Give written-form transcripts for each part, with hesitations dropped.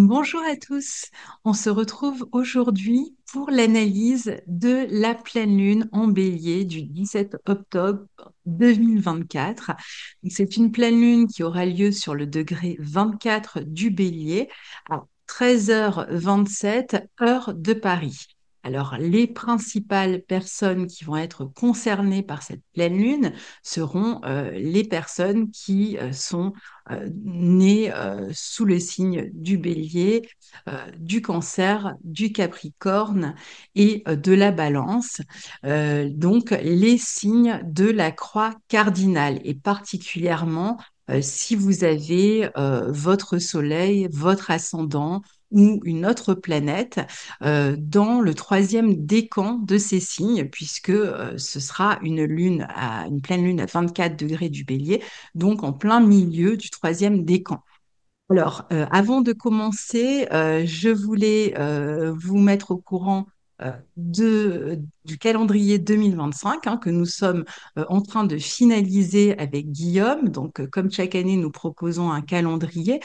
Bonjour à tous, on se retrouve aujourd'hui pour l'analyse de la pleine lune en bélier du 17 octobre 2024. Donc, c'est une pleine lune qui aura lieu sur le degré 24 du bélier à 13h27 heure de Paris. Alors, les principales personnes qui vont être concernées par cette pleine lune seront les personnes qui sont nées sous le signe du bélier, du cancer, du capricorne et de la balance. Donc, les signes de la croix cardinale et particulièrement si vous avez votre soleil, votre ascendant ou une autre planète dans le troisième décan de ces signes, puisque ce sera une pleine lune à 24 degrés du bélier, donc en plein milieu du troisième décan. Alors, avant de commencer, je voulais vous mettre au courant du calendrier 2025 que nous sommes en train de finaliser avec Guillaume. Donc, comme chaque année, nous proposons un calendrier.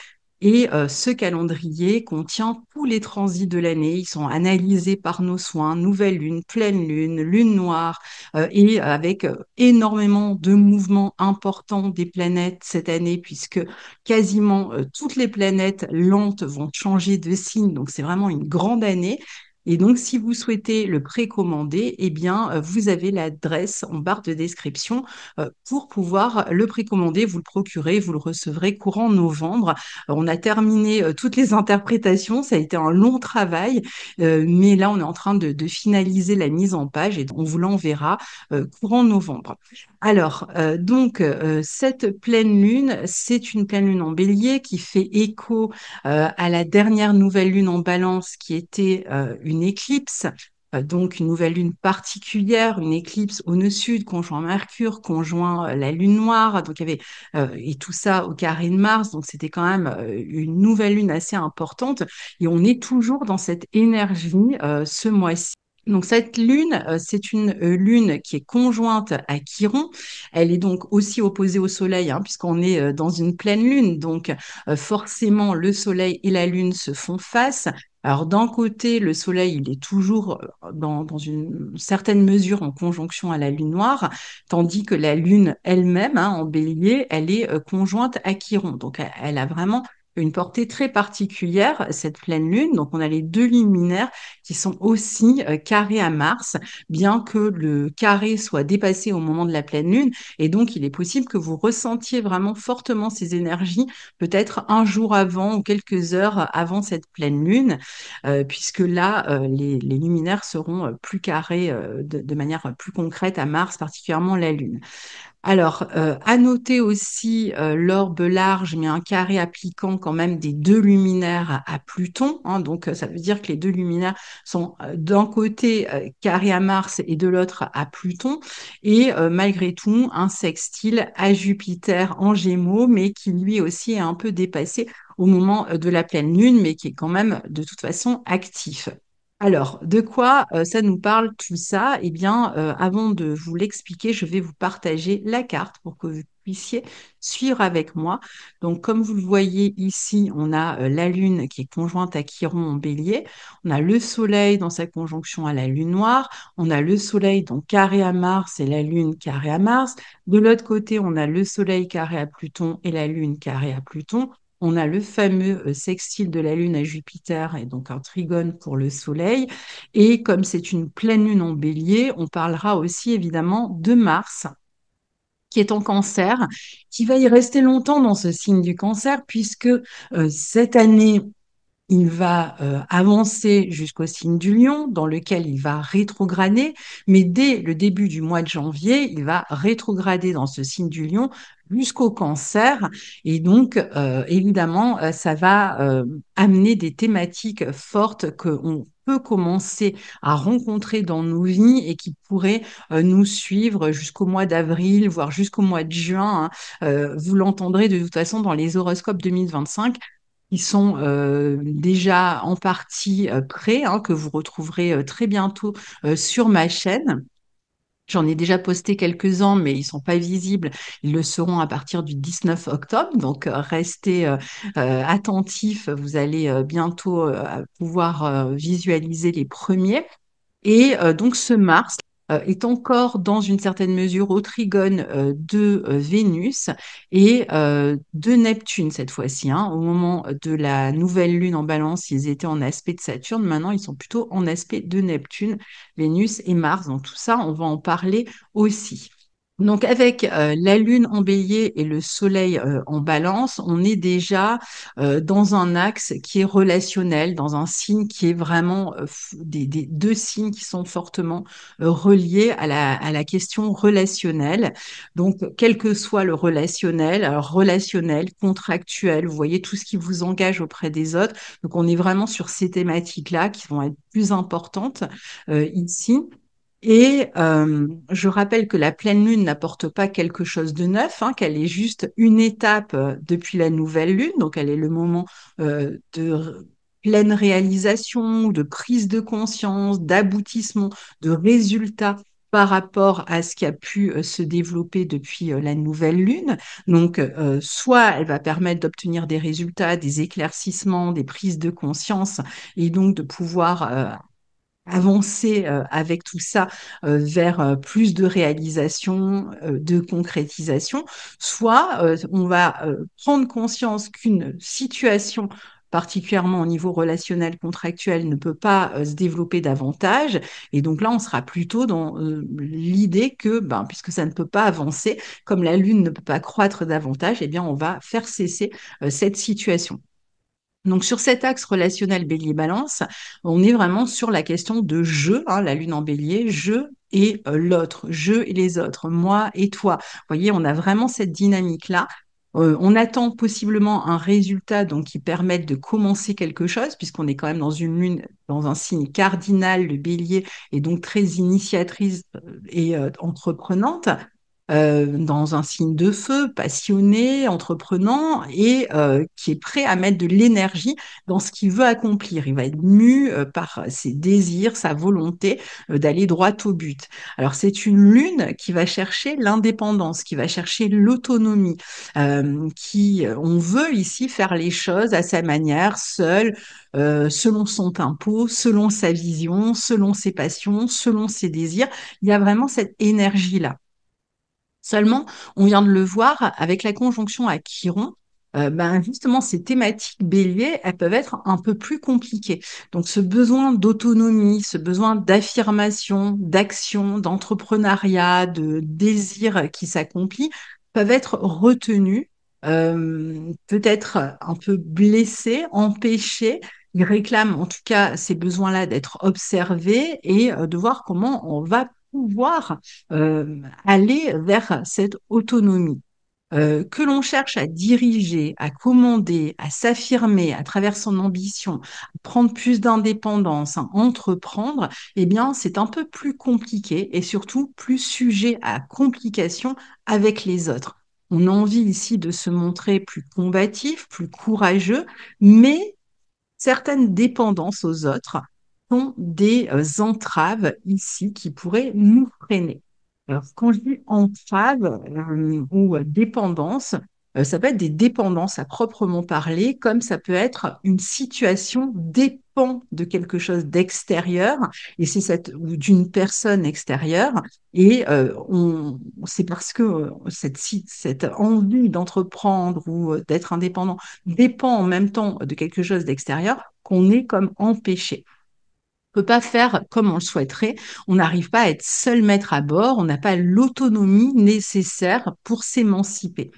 Et ce calendrier contient tous les transits de l'année. Ils sont analysés par nos soins, nouvelle lune, pleine lune, lune noire, et avec énormément de mouvements importants des planètes cette année, puisque quasiment toutes les planètes lentes vont changer de signe, donc c'est vraiment une grande année. Et donc, si vous souhaitez le précommander, eh bien, vous avez l'adresse en barre de description pour pouvoir le précommander. Vous le procurez, vous le recevrez courant novembre. On a terminé toutes les interprétations. Ça a été un long travail, mais là, on est en train de finaliser la mise en page et on vous l'enverra courant novembre. Alors, cette pleine lune, c'est une pleine lune en bélier qui fait écho à la dernière nouvelle lune en balance qui était une éclipse. Donc, une nouvelle lune particulière, une éclipse au nœud sud, conjoint Mercure, conjoint la lune noire. Donc, il y avait, et tout ça au carré de Mars. Donc, c'était quand même une nouvelle lune assez importante. Et on est toujours dans cette énergie ce mois-ci. Donc cette lune, c'est une lune qui est conjointe à Chiron. Elle est donc aussi opposée au Soleil, puisqu'on est dans une pleine lune. Donc forcément, le Soleil et la lune se font face. Alors d'un côté, le Soleil, il est toujours dans une certaine mesure en conjonction à la lune noire, tandis que la lune elle-même, en bélier, elle est conjointe à Chiron. Donc elle a vraiment une portée très particulière, cette pleine lune. Donc on a les deux luminaires qui sont aussi carrés à Mars, bien que le carré soit dépassé au moment de la pleine lune. Et donc, il est possible que vous ressentiez vraiment fortement ces énergies, peut-être un jour avant ou quelques heures avant cette pleine lune, puisque là, les luminaires seront plus carrés de manière plus concrète à Mars, particulièrement la Lune. Alors, à noter aussi l'orbe large, mais un carré appliquant quand même des deux luminaires à Pluton. Donc, ça veut dire que les deux luminaires sont d'un côté carré à Mars et de l'autre à Pluton. Et malgré tout, un sextile à Jupiter en Gémeaux, mais qui lui aussi est un peu dépassé au moment de la pleine lune, mais qui est quand même de toute façon actif. Alors, de quoi ça nous parle tout ça? Eh bien, avant de vous l'expliquer, je vais vous partager la carte pour que vous puissiez suivre avec moi. Donc, comme vous le voyez ici, on a la Lune qui est conjointe à Chiron en Bélier, on a le Soleil dans sa conjonction à la Lune noire, on a le Soleil donc carré à Mars et la Lune carré à Mars. De l'autre côté, on a le Soleil carré à Pluton et la Lune carré à Pluton. On a le fameux sextile de la Lune à Jupiter et donc un trigone pour le Soleil. Et comme c'est une pleine lune en bélier, on parlera aussi évidemment de Mars qui est en cancer, qui va y rester longtemps dans ce signe du cancer, puisque cette année, il va avancer jusqu'au signe du lion, dans lequel il va rétrograder, mais dès le début du mois de janvier, il va rétrograder dans ce signe du lion jusqu'au cancer. Et donc, évidemment, ça va amener des thématiques fortes qu'on peut commencer à rencontrer dans nos vies et qui pourraient nous suivre jusqu'au mois d'avril, voire jusqu'au mois de juin. Vous l'entendrez de toute façon dans les horoscopes 2025 qui sont déjà en partie prêts, que vous retrouverez très bientôt sur ma chaîne. J'en ai déjà posté quelques-uns, mais ils sont pas visibles. Ils le seront à partir du 19 octobre. Donc, restez attentifs. Vous allez bientôt pouvoir visualiser les premiers. Et donc ce Mars est encore dans une certaine mesure au trigone de Vénus et de Neptune cette fois-ci, hein. Au moment de la nouvelle lune en Balance, ils étaient en aspect de Saturne. Maintenant, ils sont plutôt en aspect de Neptune, Vénus et Mars. Donc tout ça, on va en parler aussi. Donc avec la Lune en Bélier et le Soleil en Balance, on est déjà dans un axe qui est relationnel, dans un signe qui est vraiment des deux signes qui sont fortement reliés à la question relationnelle. Donc quel que soit le relationnel, alors relationnel, contractuel, vous voyez tout ce qui vous engage auprès des autres. Donc on est vraiment sur ces thématiques-là qui vont être plus importantes ici. Et je rappelle que la pleine lune n'apporte pas quelque chose de neuf, hein, qu'elle est juste une étape depuis la nouvelle lune, donc elle est le moment pleine réalisation, de prise de conscience, d'aboutissement, de résultats par rapport à ce qui a pu se développer depuis la nouvelle lune. Donc, soit elle va permettre d'obtenir des résultats, des éclaircissements, des prises de conscience, et donc de pouvoir avancer avec tout ça vers plus de réalisation, de concrétisation, soit on va prendre conscience qu'une situation particulièrement au niveau relationnel contractuel ne peut pas se développer davantage et donc là on sera plutôt dans l'idée que ben, puisque ça ne peut pas avancer comme la lune ne peut pas croître davantage, eh bien on va faire cesser cette situation. Donc sur cet axe relationnel bélier-balance, on est vraiment sur la question de je, hein, la lune en bélier, je et l'autre, je et les autres, moi et toi. Vous voyez, on a vraiment cette dynamique-là. On attend possiblement un résultat donc qui permette de commencer quelque chose, puisqu'on est quand même dans une lune, dans un signe cardinal, le bélier, et donc très initiatrice et entreprenante dans un signe de feu, passionné, entreprenant et qui est prêt à mettre de l'énergie dans ce qu'il veut accomplir. Il va être mu par ses désirs, sa volonté d'aller droit au but. Alors c'est une lune qui va chercher l'indépendance, qui va chercher l'autonomie, on veut ici faire les choses à sa manière, seul, selon son tempo, selon sa vision, selon ses passions, selon ses désirs. Il y a vraiment cette énergie-là. Seulement, on vient de le voir avec la conjonction à Chiron, ben justement, ces thématiques bélier, elles peuvent être un peu plus compliquées. Donc, ce besoin d'autonomie, ce besoin d'affirmation, d'action, d'entrepreneuriat, de désir qui s'accomplit, peuvent être retenus, peut-être un peu blessés, empêchés. Ils réclament en tout cas ces besoins-là d'être observés et de voir comment on va pouvoir aller vers cette autonomie. Que l'on cherche à diriger, à commander, à s'affirmer à travers son ambition, à prendre plus d'indépendance, à entreprendre, eh bien, c'est un peu plus compliqué et surtout plus sujet à complications avec les autres. On a envie ici de se montrer plus combatif, plus courageux, mais certaines dépendances aux autres sont des entraves ici qui pourraient nous freiner. Alors, quand je dis entrave ou dépendance, ça peut être des dépendances à proprement parler, comme ça peut être une situation dépend de quelque chose d'extérieur, et c'est cette ou d'une personne extérieure, et c'est parce que cette envie d'entreprendre ou d'être indépendant dépend en même temps de quelque chose d'extérieur qu'on est comme empêché. On peut pas faire comme on le souhaiterait. On n'arrive pas à être seul maître à bord. On n'a pas l'autonomie nécessaire pour s'émanciper.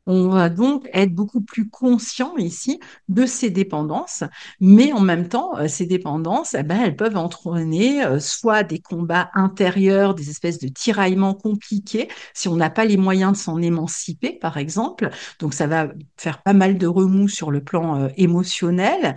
On va donc être beaucoup plus conscient ici de ces dépendances, mais en même temps, ces dépendances, eh ben, elles peuvent entraîner soit des combats intérieurs, des espèces de tiraillements compliqués, si on n'a pas les moyens de s'en émanciper, par exemple. Donc, ça va faire pas mal de remous sur le plan émotionnel.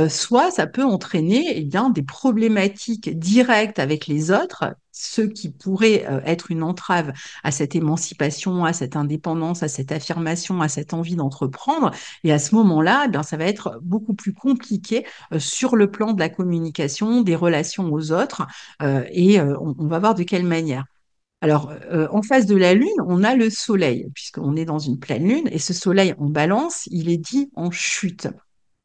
Soit ça peut entraîner eh bien, des problématiques directes avec les autres, ce qui pourrait être une entrave à cette émancipation, à cette indépendance, à cette affirmation, à cette envie d'entreprendre. Et à ce moment-là, eh bien, ça va être beaucoup plus compliqué sur le plan de la communication, des relations aux autres, et on va voir de quelle manière. Alors, en face de la Lune, on a le Soleil, puisqu'on est dans une pleine Lune, et ce Soleil en balance, il est dit en chute.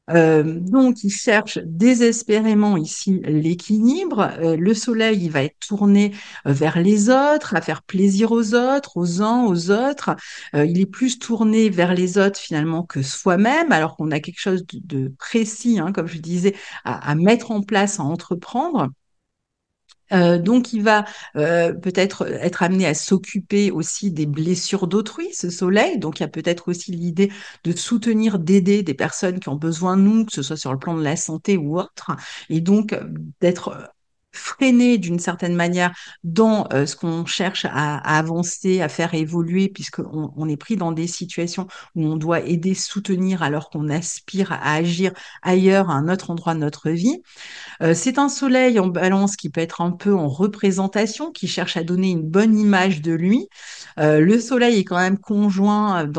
Donc, il cherche désespérément ici l'équilibre. Le soleil, il va être tourné vers les autres, à faire plaisir aux uns, aux autres. Il est plus tourné vers les autres finalement que soi-même, alors qu'on a quelque chose de précis, hein, comme je disais, à mettre en place, à entreprendre. Donc, il va peut-être être amené à s'occuper aussi des blessures d'autrui, ce soleil. Donc, il y a peut-être aussi l'idée de soutenir, d'aider des personnes qui ont besoin de nous, que ce soit sur le plan de la santé ou autre. Et donc, d'être freiné d'une certaine manière dans ce qu'on cherche à avancer, à faire évoluer, puisqu'on on est pris dans des situations où on doit aider, soutenir, alors qu'on aspire à agir ailleurs, à un autre endroit de notre vie. C'est un soleil en balance qui peut être un peu en représentation, qui cherche à donner une bonne image de lui. Le soleil est quand même conjoint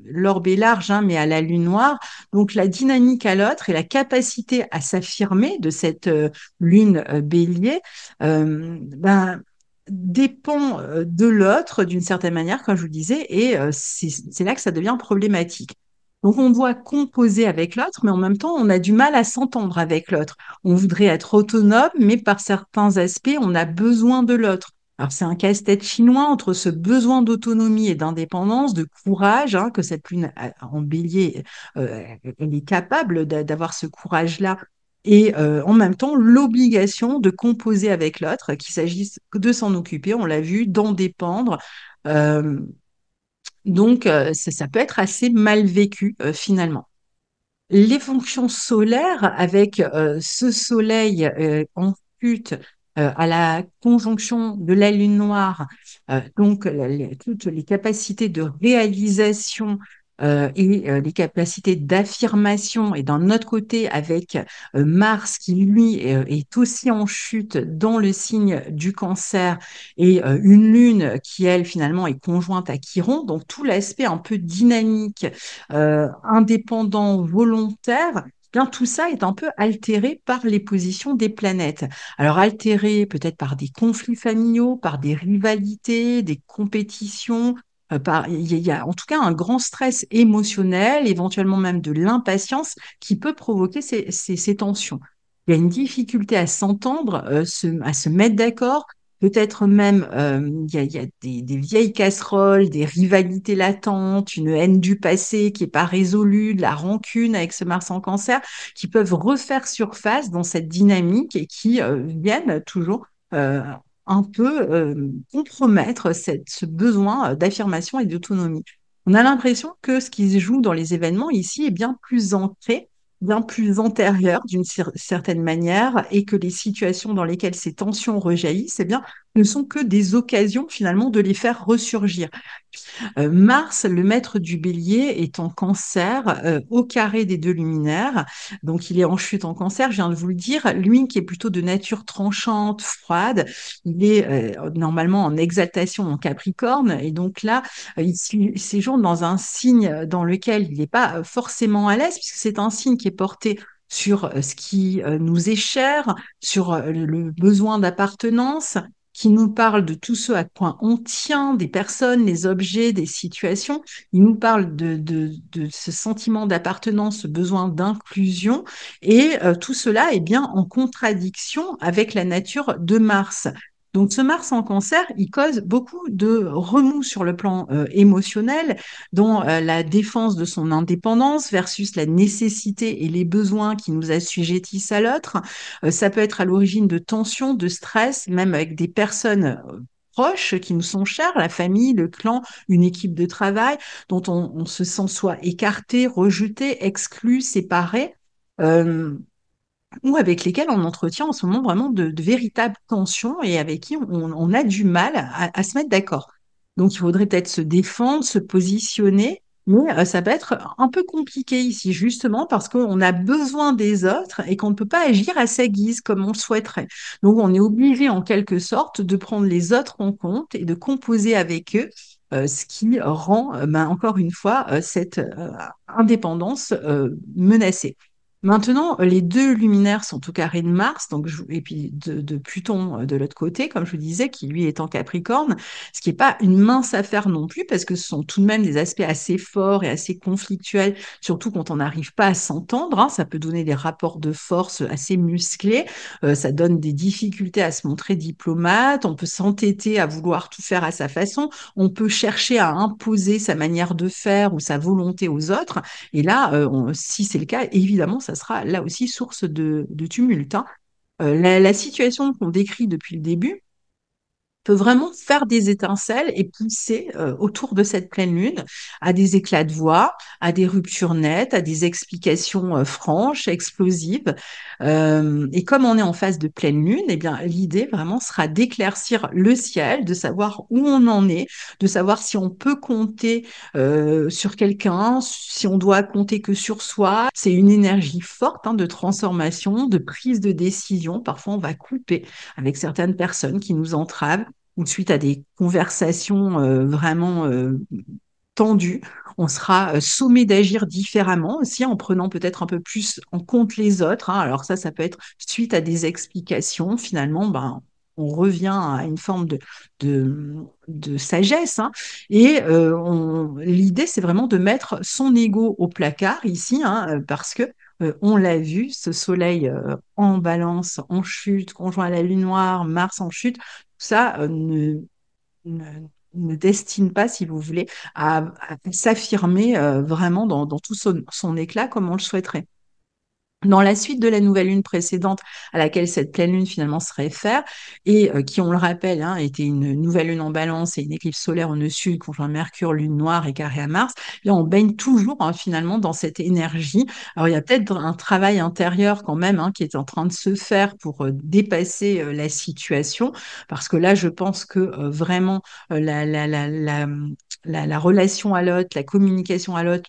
l'orbe est large, hein, mais à la lune noire. Donc la dynamique à l'autre et la capacité à s'affirmer de cette lune bélier, ben, dépend de l'autre d'une certaine manière, comme je vous disais, et c'est là que ça devient problématique. Donc on doit composer avec l'autre, mais en même temps, on a du mal à s'entendre avec l'autre. On voudrait être autonome, mais par certains aspects, on a besoin de l'autre. Alors, c'est un casse-tête chinois entre ce besoin d'autonomie et d'indépendance, de courage, hein, que cette lune en bélier, elle est capable d'avoir ce courage-là, et en même temps, l'obligation de composer avec l'autre, qu'il s'agisse de s'en occuper, on l'a vu, d'en dépendre. Euh, donc, ça peut être assez mal vécu, finalement. Les fonctions solaires avec ce soleil en chute à la conjonction de la lune noire, donc toutes les capacités de réalisation et les capacités d'affirmation, et d'un autre côté avec Mars qui lui est aussi en chute dans le signe du Cancer, et une lune qui elle finalement est conjointe à Chiron, donc tout l'aspect un peu dynamique, indépendant, volontaire, bien tout ça est un peu altéré par les positions des planètes. Alors altéré peut-être par des conflits familiaux, par des rivalités, des compétitions, il y a en tout cas un grand stress émotionnel, éventuellement même de l'impatience qui peut provoquer ces tensions. Il y a une difficulté à s'entendre, à se mettre d'accord. Peut-être même, il y a des vieilles casseroles, des rivalités latentes, une haine du passé qui n'est pas résolue, de la rancune avec ce Mars en Cancer, qui peuvent refaire surface dans cette dynamique et qui viennent toujours euh, un peu compromettre ce besoin d'affirmation et d'autonomie. On a l'impression que ce qui se joue dans les événements ici est bien plus ancré, bien plus antérieur d'une certaine manière, et que les situations dans lesquelles ces tensions rejaillissent, eh bien, ne sont que des occasions finalement de les faire ressurgir. Mars, le maître du bélier, est en cancer au carré des deux luminaires. Donc, il est en chute en cancer, je viens de vous le dire. Lui, qui est plutôt de nature tranchante, froide, il est normalement en exaltation en Capricorne. Et donc là, il séjourne dans un signe dans lequel il n'est pas forcément à l'aise, puisque c'est un signe qui est porté sur ce qui nous est cher, sur le besoin d'appartenance, qui nous parle de tout ce à quoi on tient, des personnes, les objets, des situations. Il nous parle de ce sentiment d'appartenance, ce besoin d'inclusion. Et tout cela est bien en contradiction avec la nature de Mars. Donc ce Mars en Cancer, il cause beaucoup de remous sur le plan émotionnel, dont la défense de son indépendance versus la nécessité et les besoins qui nous assujettissent à l'autre. Ça peut être à l'origine de tensions, de stress, même avec des personnes proches qui nous sont chères, la famille, le clan, une équipe de travail, dont on se sent soit écarté, rejeté, exclu, séparé. Euh, ou avec lesquels on entretient en ce moment vraiment de véritables tensions, et avec qui on a du mal à se mettre d'accord. Donc, il faudrait peut-être se défendre, se positionner, mais ça peut être un peu compliqué ici, justement parce qu'on a besoin des autres et qu'on ne peut pas agir à sa guise comme on le souhaiterait. Donc, on est obligé en quelque sorte de prendre les autres en compte et de composer avec eux, ce qui rend, ben, encore une fois, cette indépendance menacée. Maintenant, les deux luminaires sont au carré de Mars, et puis de Pluton de l'autre côté, comme je vous disais, qui lui est en Capricorne, ce qui n'est pas une mince affaire non plus, parce que ce sont tout de même des aspects assez forts et assez conflictuels, surtout quand on n'arrive pas à s'entendre, hein. Ça peut donner des rapports de force assez musclés, ça donne des difficultés à se montrer diplomate, on peut s'entêter à vouloir tout faire à sa façon, on peut chercher à imposer sa manière de faire ou sa volonté aux autres. Et là, si c'est le cas, évidemment, ça sera là aussi source de tumulte, hein. La situation qu'on décrit depuis le début, peut vraiment faire des étincelles et pousser autour de cette pleine lune à des éclats de voix, à des ruptures nettes, à des explications franches, explosives. Et comme on est en phase de pleine lune, eh bien, l'idée vraiment sera d'éclaircir le ciel, de savoir où on en est, de savoir si on peut compter sur quelqu'un, si on doit compter que sur soi. C'est une énergie forte, hein, de transformation, de prise de décision. Parfois, on va couper avec certaines personnes qui nous entravent ou suite à des conversations vraiment tendues, on sera sommé d'agir différemment aussi en prenant peut-être un peu plus en compte les autres, hein. Alors ça peut être suite à des explications. Finalement, ben, on revient à une forme de, de sagesse, hein. Et l'idée, c'est vraiment de mettre son ego au placard ici, hein, parce que on l'a vu, ce soleil en balance, en chute, conjoint à la lune noire, Mars en chute, ça ne, ne destine pas, si vous voulez, à s'affirmer vraiment dans tout son éclat comme on le souhaiterait. Dans la suite de la nouvelle lune précédente à laquelle cette pleine lune finalement se réfère, et qui, on le rappelle, hein, était une nouvelle lune en balance et une éclipse solaire au nœud sud, conjoint Mercure, lune noire et carré à Mars, et on baigne toujours, hein, finalement dans cette énergie. Alors il y a peut-être un travail intérieur quand même, hein, qui est en train de se faire pour dépasser la situation, parce que là je pense que vraiment la relation à l'autre, la communication à l'autre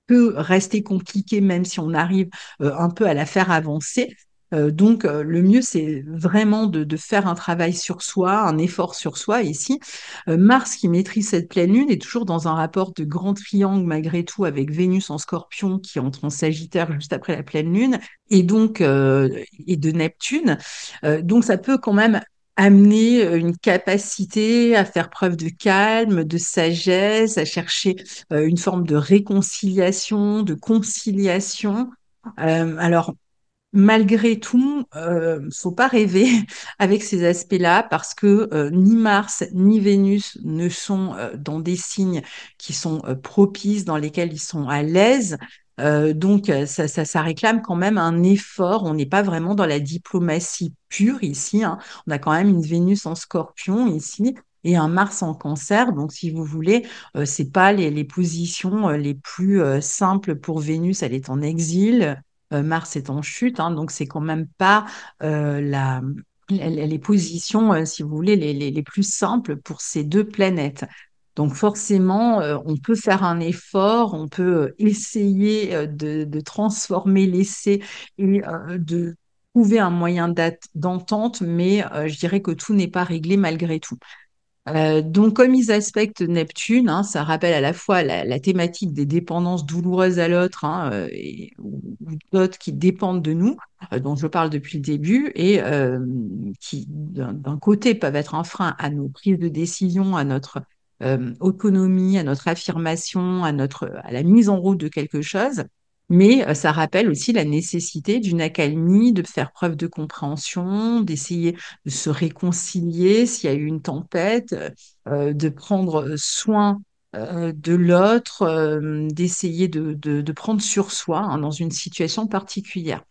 peut rester compliquée même si on arrive un peu à la faire avancer. Donc, le mieux, c'est vraiment de faire un travail sur soi, un effort sur soi. Ici, Mars, qui maîtrise cette pleine lune, est toujours dans un rapport de grand triangle malgré tout avec Vénus en Scorpion qui entre en Sagittaire juste après la pleine lune, et donc et de Neptune. Donc, ça peut quand même amener une capacité à faire preuve de calme, de sagesse, à chercher une forme de réconciliation, de conciliation. Alors, malgré tout, faut pas rêver avec ces aspects-là parce que ni Mars ni Vénus ne sont dans des signes qui sont propices, dans lesquels ils sont à l'aise. Donc, ça réclame quand même un effort. On n'est pas vraiment dans la diplomatie pure ici, hein. On a quand même une Vénus en Scorpion ici et un Mars en Cancer. Donc, si vous voulez, c'est pas les positions les plus simples pour Vénus. Elle est en exil. Mars est en chute, hein, donc c'est quand même pas les positions, si vous voulez, les plus simples pour ces deux planètes. Donc forcément, on peut faire un effort, on peut essayer de transformer l'essai et de trouver un moyen d'entente, mais je dirais que tout n'est pas réglé malgré tout. Donc, comme ils aspectent Neptune, hein, ça rappelle à la fois la thématique des dépendances douloureuses à l'autre, hein, ou d'autres qui dépendent de nous, dont je parle depuis le début, et qui, d'un côté, peuvent être un frein à nos prises de décision, à notre autonomie, à notre affirmation, à la mise en route de quelque chose. Mais ça rappelle aussi la nécessité d'une accalmie, de faire preuve de compréhension, d'essayer de se réconcilier s'il y a eu une tempête, de prendre soin de l'autre, d'essayer de prendre sur soi, hein, dans une situation particulière.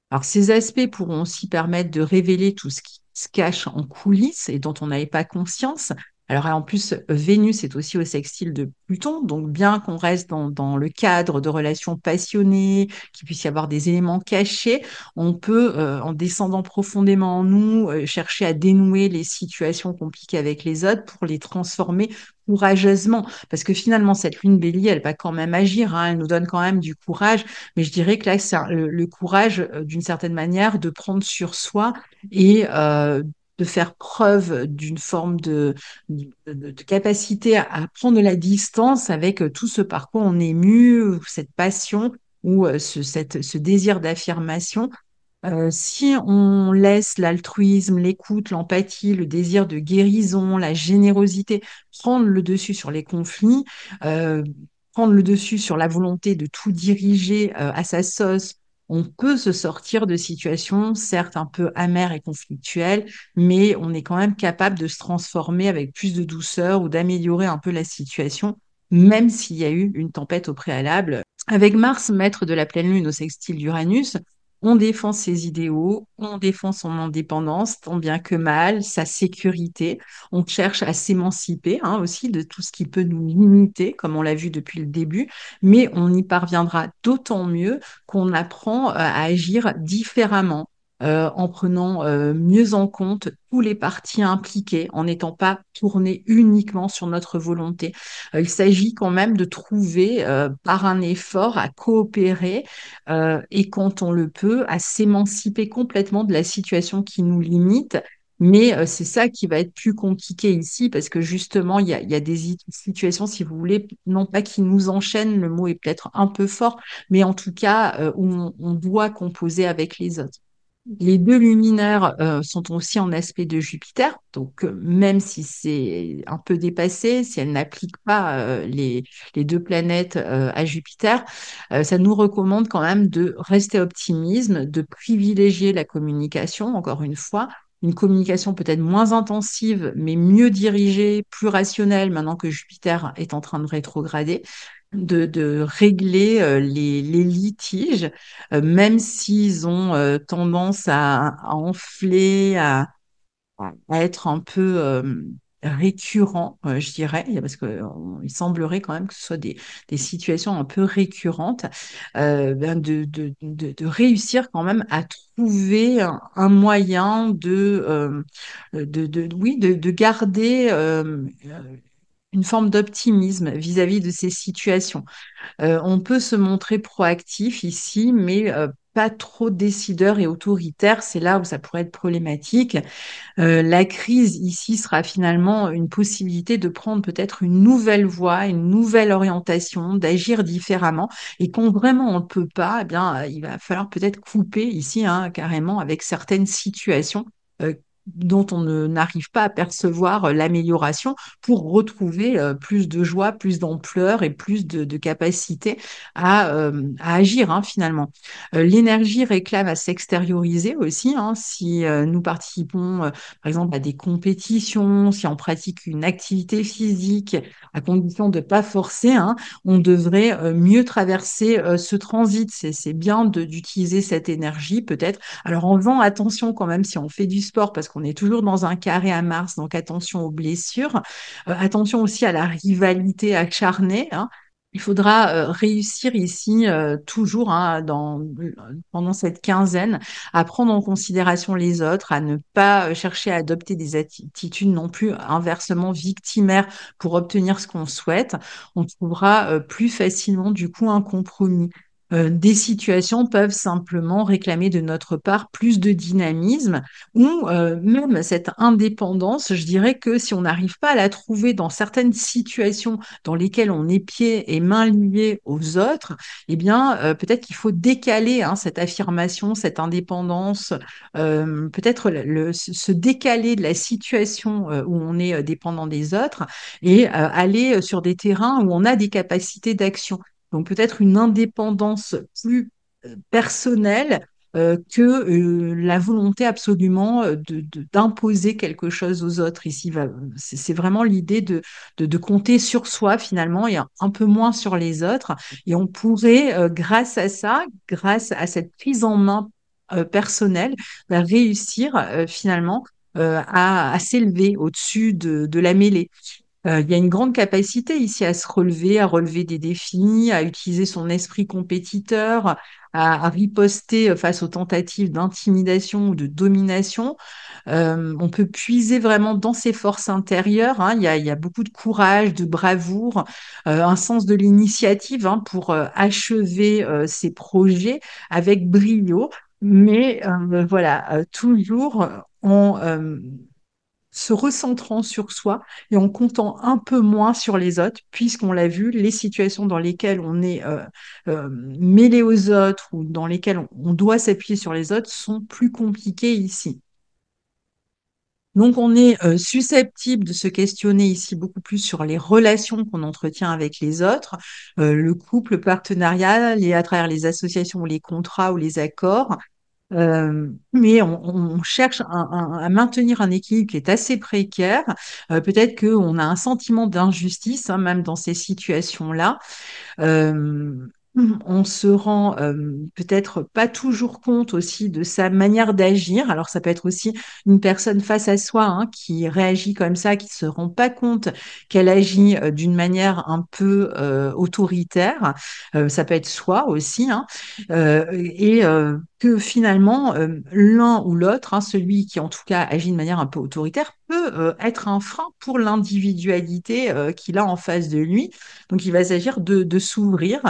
Alors, ces aspects pourront aussi permettre de révéler tout ce qui se cache en coulisses et dont on n'avait pas conscience. Alors, en plus, Vénus est aussi au sextile de Pluton, donc bien qu'on reste dans le cadre de relations passionnées, qu'il puisse y avoir des éléments cachés, on peut, en descendant profondément en nous, chercher à dénouer les situations compliquées avec les autres pour les transformer courageusement. Parce que finalement, cette lune bélier, elle va quand même agir, hein, elle nous donne quand même du courage, mais je dirais que là, c'est le courage, d'une certaine manière, de prendre sur soi et de faire preuve d'une forme de capacité à prendre de la distance avec tout ce par quoi on est ému, cette passion, ou ce désir d'affirmation, si on laisse l'altruisme, l'écoute, l'empathie, le désir de guérison, la générosité prendre le dessus sur les conflits, euh, prendre le dessus sur la volonté de tout diriger à sa sauce, on peut se sortir de situations, certes un peu amères et conflictuelles, mais on est quand même capable de se transformer avec plus de douceur ou d'améliorer un peu la situation, même s'il y a eu une tempête au préalable. Avec Mars, maître de la pleine lune au sextile d'Uranus, on défend ses idéaux, on défend son indépendance, tant bien que mal, sa sécurité. On cherche à s'émanciper aussi de tout ce qui peut nous limiter, comme on l'a vu depuis le début, mais on y parviendra d'autant mieux qu'on apprend à agir différemment. En prenant mieux en compte tous les parties impliquées, en n'étant pas tourné uniquement sur notre volonté. Il s'agit quand même de trouver par un effort à coopérer et quand on le peut, à s'émanciper complètement de la situation qui nous limite. Mais c'est ça qui va être plus compliqué ici parce que justement, il y a des situations, si vous voulez, non pas qui nous enchaînent, le mot est peut-être un peu fort, mais en tout cas où on doit composer avec les autres. Les deux luminaires sont aussi en aspect de Jupiter, donc même si c'est un peu dépassé, si elle n'applique pas les deux planètes à Jupiter, ça nous recommande quand même de rester optimiste, de privilégier la communication, encore une communication peut-être moins intensive, mais mieux dirigée, plus rationnelle, maintenant que Jupiter est en train de rétrograder, de régler les litiges même s'ils ont tendance à enfler, à être un peu récurrents, je dirais, parce que il semblerait quand même que ce soit des situations un peu récurrentes, ben de réussir quand même à trouver un moyen oui, de garder une forme d'optimisme vis-à-vis de ces situations. On peut se montrer proactif ici, mais pas trop décideur et autoritaire. C'est là où ça pourrait être problématique. La crise ici sera finalement une possibilité de prendre peut-être une nouvelle voie, une nouvelle orientation, d'agir différemment. Et quand vraiment on ne peut pas, eh bien, il va falloir peut-être couper ici carrément avec certaines situations. Dont on n'arrive pas à percevoir l'amélioration pour retrouver plus de joie, plus d'ampleur et plus de capacité à agir finalement. L'énergie réclame à s'extérioriser aussi. Si nous participons par exemple à des compétitions, si on pratique une activité physique, à condition de ne pas forcer, on devrait mieux traverser ce transit. C'est bien d'utiliser cette énergie peut-être. Alors en faisant attention quand même si on fait du sport, parce qu'on est toujours dans un carré à Mars, donc attention aux blessures, attention aussi à la rivalité acharnée. Il faudra réussir ici toujours pendant cette quinzaine à prendre en considération les autres, à ne pas chercher à adopter des attitudes non plus inversement victimaires pour obtenir ce qu'on souhaite. On trouvera plus facilement du coup un compromis. Des situations peuvent simplement réclamer de notre part plus de dynamisme ou même cette indépendance. Je dirais que si on n'arrive pas à la trouver dans certaines situations dans lesquels on est pieds et mains liés aux autres, eh bien, peut-être qu'il faut décaler cette affirmation, cette indépendance, peut-être se décaler de la situation où on est dépendant des autres et aller sur des terrains où on a des capacités d'action. Donc peut-être une indépendance plus personnelle que la volonté absolument d'imposer quelque chose aux autres. Ici, c'est vraiment l'idée de compter sur soi finalement et un peu moins sur les autres. Et on pourrait, grâce à ça, grâce à cette prise en main personnelle, réussir finalement à s'élever au-dessus de la mêlée. Il y a une grande capacité ici à se relever, à relever des défis, à utiliser son esprit compétiteur, à riposter face aux tentatives d'intimidation ou de domination. On peut puiser vraiment dans ses forces intérieures. Il y a beaucoup de courage, de bravoure, un sens de l'initiative pour achever ses projets avec brio. Mais voilà, toujours en se recentrant sur soi et en comptant un peu moins sur les autres, puisqu'on l'a vu, les situations dans lesquelles on est mêlé aux autres ou dans lesquelles on doit s'appuyer sur les autres sont plus compliquées ici. Donc, on est susceptible de se questionner ici beaucoup plus sur les relations qu'on entretient avec les autres, le couple, le partenariat, à travers les associations ou les contrats ou les accords. Mais on cherche à maintenir un équilibre qui est assez précaire. Peut-être qu'on a un sentiment d'injustice, hein, même dans ces situations-là. Euh, on se rend peut-être pas toujours compte aussi de sa manière d'agir. Alors ça peut être aussi une personne face à soi, hein, qui réagit comme ça, qui se rend pas compte qu'elle agit d'une manière un peu autoritaire. Ça peut être soi aussi, hein. Que finalement l'un ou l'autre, hein, celui qui en tout cas agit de manière un peu autoritaire, peut être un frein pour l'individualité qu'il a en face de lui. Donc, il va s'agir de s'ouvrir,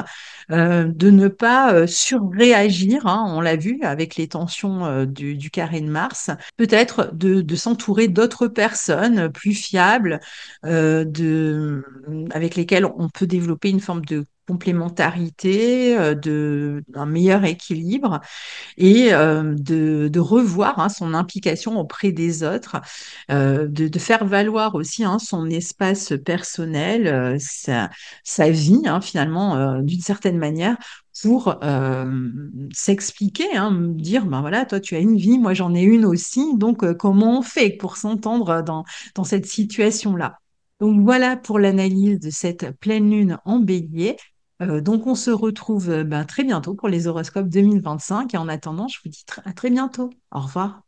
de ne pas surréagir, hein, on l'a vu avec les tensions du carré de Mars, peut-être de s'entourer d'autres personnes plus fiables, avec lesquelles on peut développer une forme de complémentarité, un meilleur équilibre et de revoir, hein, son implication auprès des autres, de faire valoir aussi, hein, son espace personnel, sa vie, hein, finalement, d'une certaine manière, pour s'expliquer, hein, me dire, ben voilà, toi tu as une vie, moi j'en ai une aussi, donc comment on fait pour s'entendre dans cette situation-là? Donc voilà pour l'analyse de cette pleine lune en bélier. Donc, on se retrouve ben, très bientôt pour les horoscopes 2025. Et en attendant, je vous dis à très bientôt. Au revoir.